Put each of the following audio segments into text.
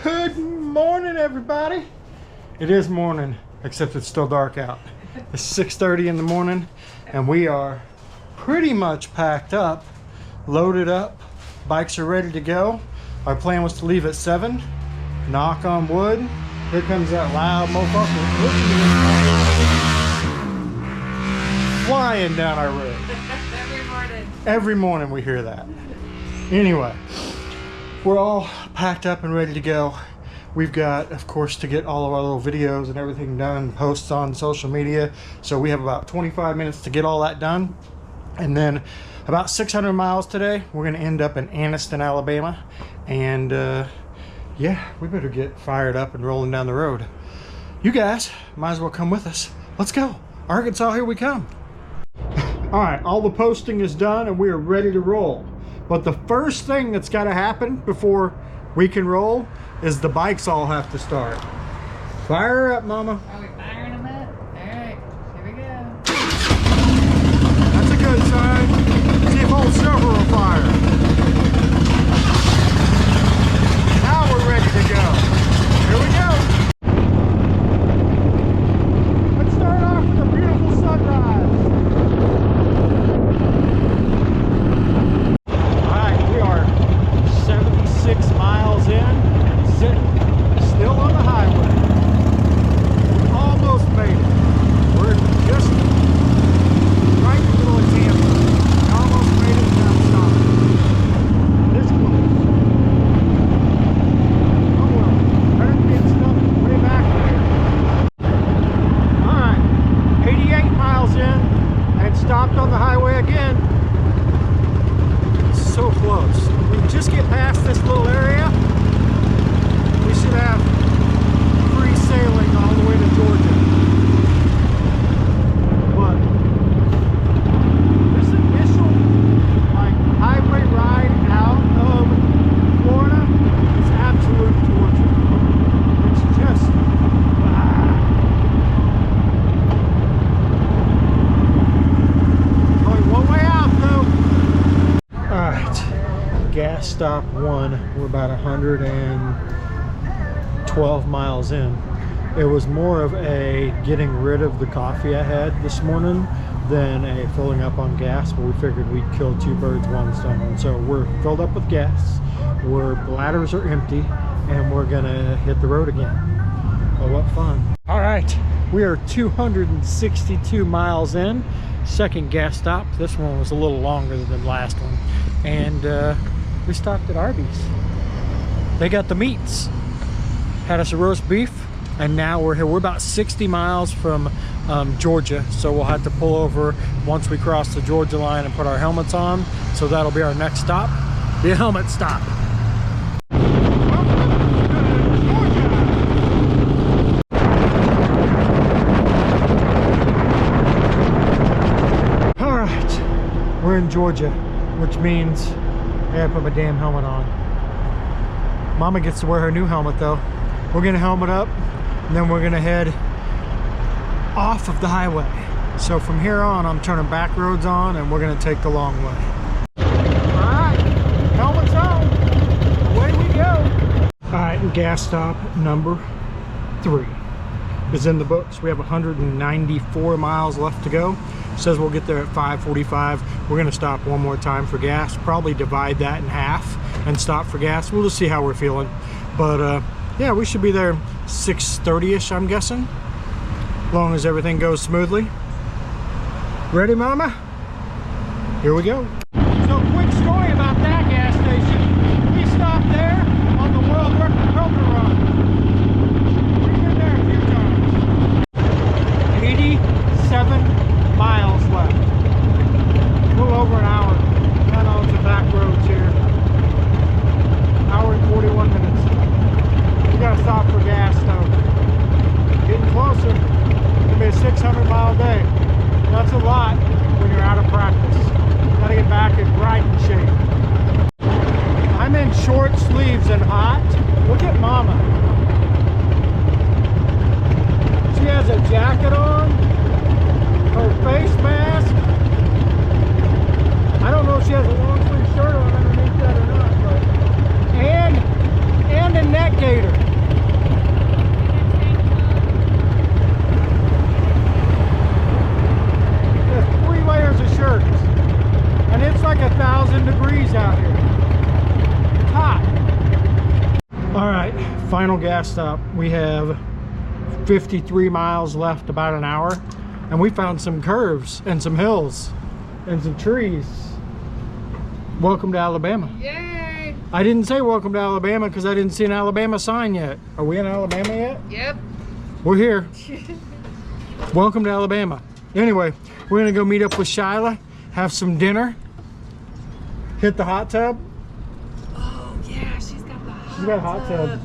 Good morning, everybody. It is morning, except it's still dark out. It's 6:30 in the morning, and we are pretty much packed up, loaded up. Bikes are ready to go. Our plan was to leave at 7. Knock on wood. Here comes that loud motherfucker. Listen to this. Flying down our road. Every morning. Every morning we hear that. Anyway, we're all packed up and ready to go. We've got, of course, to get all of our little videos and everything done, posts on social media. So we have about 25 minutes to get all that done. And then about 600 miles today, we're going to end up in Anniston, Alabama. And yeah, we better get fired up and rolling down the road. You guys might as well come with us. Let's go. Arkansas, here we come. All right, all the posting is done and we are ready to roll. But the first thing that's got to happen before we can roll is the bikes all have to start. Fire her up, mama. Are we firing them up? All right, here we go. That's a good sign. See if old Silver will fire. Now we're ready to go. Here we go. Let's start off with a beautiful sunrise. Alright, we are 76 miles in, sitting still on the highway. We almost made it. We're just right in the middle of Tampa. We almost made it without stopping. This close. Oh well, better than getting stuck way back there. Alright, 88 miles in and stopped on the highway again. So close. We just get past this little area, we should have free sailing all the way to Georgia. But this initial highway ride out of Florida is absolute torture. It's just only one way out though. Alright, gas stop 1. We're about 112 miles in. It was more of a getting rid of the coffee I had this morning than a filling up on gas, but we figured we'd kill 2 birds, 1 stone. So we're filled up with gas, our bladders are empty, and we're gonna hit the road again. Oh, what fun. Alright, we are 262 miles in. Second gas stop. This one was a little longer than the last one. And we stopped at Arby's. They got the meats. Had us a roast beef, and now we're here. We're about 60 miles from Georgia, so we'll have to pull over once we cross the Georgia line and put our helmets on. So that'll be our next stop, the helmet stop. All right, we're in Georgia, which means I gotta put my damn helmet on. Mama gets to wear her new helmet though. We're gonna helmet up, and then we're gonna head off of the highway. So from here on, I'm turning back roads on, and we're gonna take the long way. All right, helmets on, away we go. All right, and gas stop number 3 is in the books. We have 194 miles left to go. Says we'll get there at 5:45. We're gonna stop one more time for gas, probably divide that in half and stop for gas. We'll just see how we're feeling. But yeah, we should be there 6:30ish, I'm guessing, as long as everything goes smoothly. Ready, mama? Here we go. So quick story about that gas station. We stopped there on the world record filter run. We've been there a few times. 87 miles left. A little over an hour. Kind of on some back roads here. Hour and 41 minutes. We gotta stop for gas though. Getting closer. It's gonna be a 600 mile day. That's a lot when you're out of practice. Gotta get back that gator. There's 3 layers of shirts. And it's like 1,000 degrees out here. It's hot. All right, final gas stop. We have 53 miles left, about an hour. And we found some curves and some hills and some trees. Welcome to Alabama. Yay! I didn't say welcome to Alabama because I didn't see an Alabama sign yet. Are we in Alabama yet? Yep. We're here. Welcome to Alabama. Anyway, we're gonna go meet up with Shyla, have some dinner, hit the hot tub. Oh yeah, she's got the hot She's got a hot tub.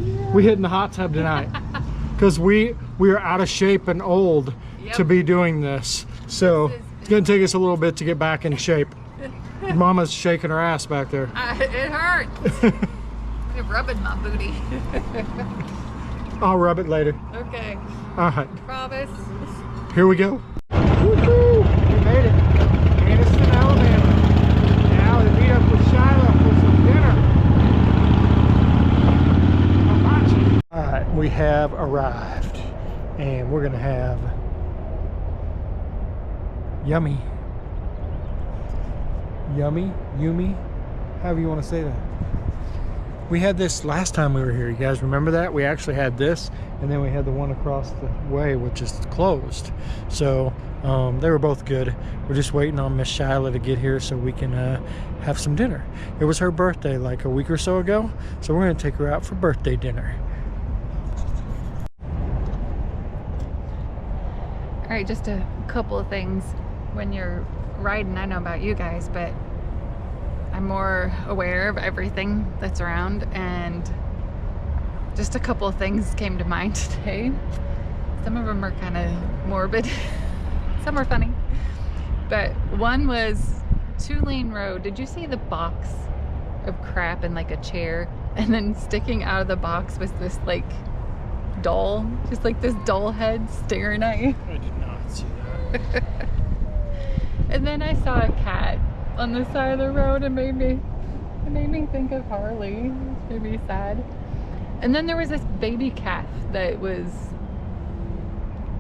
Yeah. We hitting the hot tub tonight because we are out of shape and old to be doing this. So it's gonna take us a little bit to get back in shape. Mama's shaking her ass back there. It hurts. You're rubbing my booty. I'll rub it later. Okay. All right. Promise. Here we go. Woo-hoo! We made it. Anderson, Alabama. Now to meet up with Shyla for some dinner. All right, we have arrived, and we're gonna have yummy, yummy, however you want to say that. We had this last time we were here. You guys remember that? We actually had this, and then we had the one across the way, which is closed. So they were both good. We're just waiting on Miss Shyla to get here so we can have some dinner. It was her birthday like a week or so ago, so we're gonna take her out for birthday dinner. All right, just a couple of things. When you're riding, I know about you guys, but I'm more aware of everything that's around, and just a couple of things came to mind today. Some of them are kind of morbid, some are funny, but one was 2-lane road. Did you see the box of crap in like a chair, and then sticking out of the box was this like doll, just like this doll head staring at you? I did not see that. And then I saw a cat on the side of the road, and it made me think of Harley. It made me sad. And then there was this baby calf that was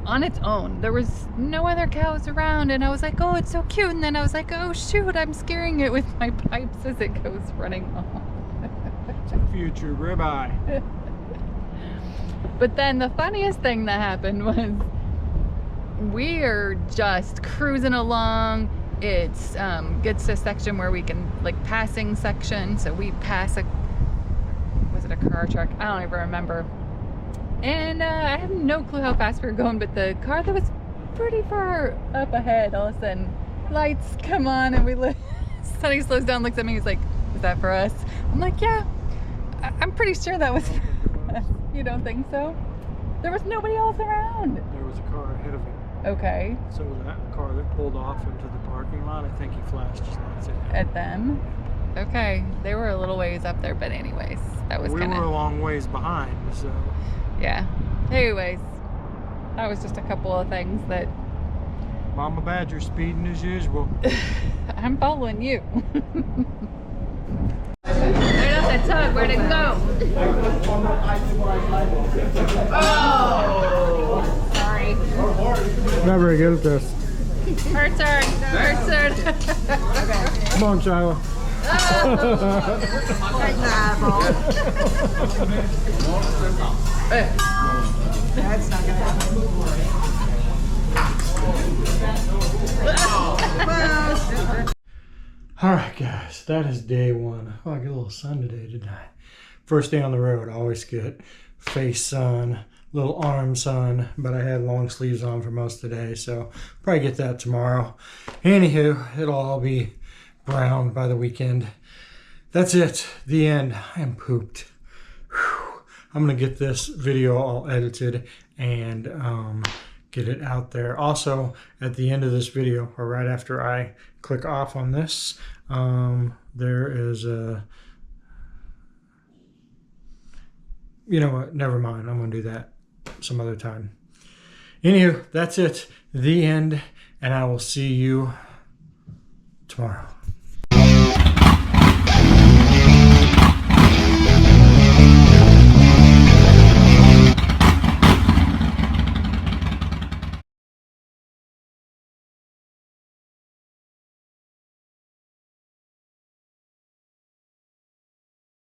on its own. There was no other cows around, and I was like, oh, it's so cute. And then I was like, oh shoot, I'm scaring it with my pipes as it goes running off. Future ribeye. But then the funniest thing that happened was we are just cruising along. It's gets to a section where we can, like, passing section, so we pass was it a car or truck? I don't even remember. And I have no clue how fast we were going, but the car that was pretty far up ahead, all of a sudden lights come on, and Sonny slows down, looks at me, he's like, is that for us? I'm like, yeah, I'm pretty sure that was for us. You don't think so? There was nobody else around. There was a car ahead of him. Okay. So that car that pulled off into the parking lot, I think he flashed his lights at them. Okay, they were a little ways up there, but anyways, that was kind of... We were a long ways behind, so... Yeah. Anyways, that was just a couple of things that... Mama Badger speeding as usual. I'm following you. Right off that tug, where'd it go? Oh! Sorry. Not very good at this. Her turn. Her turn. Okay. Come on, Shyla. Oh. That's not gonna happen. All right, guys, that is day one. Oh, I get a little sun today, didn't I? First day on the road, I always get face sun, little arm sun, but I had long sleeves on for most of the day, so probably get that tomorrow. Anywho, it'll all be brown by the weekend. That's it, the end. I am pooped. Whew. I'm gonna get this video all edited and get it out there. Also, at the end of this video, or right after I click off on this, there is a... You know what? Never mind. I'm going to do that some other time. Anywho, that's it. The end. And I will see you tomorrow.